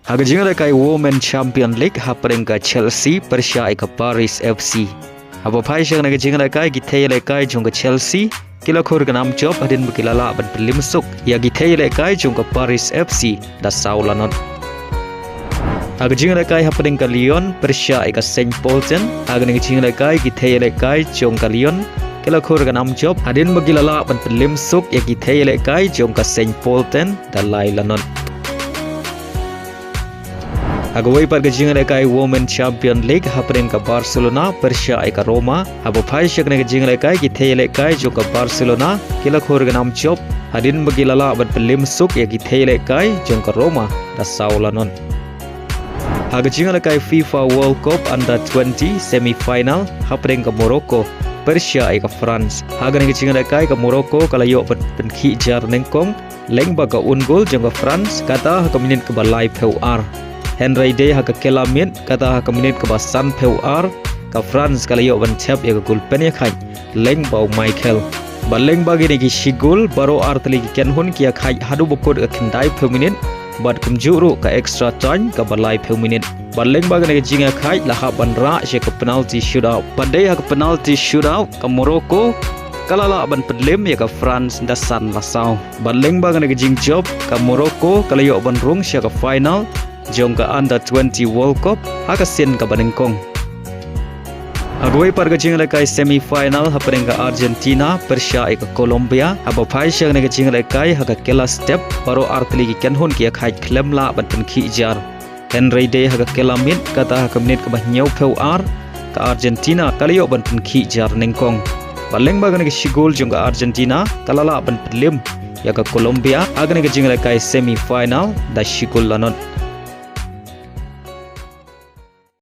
Haga jinga kai Women Champion League hapreng ka Chelsea Persia ka Paris FC. Aba phai shang na jinga kai githei le kai jong ka Chelsea kila khor ka nam job adin bukilala ban pelim suk ya githei le kai jong ka Paris FC da saulanon. Haga jinga kai hapreng ka Lyon Persia ka Saint Paulten haga ni jinga kai githei le kai jong ka Lyon kila khor ka nam job adin bukilala ban pelim suk ya githei le kai jong ka Saint Paulten da lailanon. Agawai par gajingan kai Women Champion League hapreng ka Barcelona Persia ka Roma abo phai shak na gajingan kai githele kai jo ka Barcelona kila khor ga nam chop hadin bagilala ban pelim suk ya githele kai jong ka Roma da saulanon. Hagajingan kai FIFA World Cup Under 20 semi final hapreng ka Morocco Persia ka France hagan gajingan kai ka Morocco kalayo ban khi jar nengkong leng ba ka ungol jong ka France kata ka minit ka balai PUR Henry Day haka kelamit kata haka minit ke basan PUR ka France kala yo ban chap ya gol pen ya khai leng bau Michael baleng bagi ni ki shigul baro artli ki ken hun ki khai hadu bokod ka kendai per minit bad kum juru ka extra time ka balai per minit baleng bagi ni jinga khai la ha ban ra she ka penalty shootout padai haka penalty shootout ka Morocco kalala ban pedlem ya ka France dasan lasau baleng bagi ni jing job ka Morocco kala yo ban rung she ka final jong ka Under 20 World Cup haka sen ka banengkong. Agway par gajing kai semi final hapreng ka Argentina Persia ka Colombia aba phai shang ne gajing kai haka kela step baro artli ki kenhon ki khai klem la ban pen khi jar Henry Day haka kela min kata haka minit ka bahnyau PUR ka Argentina kaliyo ban pen khi jar nengkong baleng bagan ki shigol jong ka Argentina kalala ban pedlem ya ka Colombia agane gajing kai semi final da shigol lanon.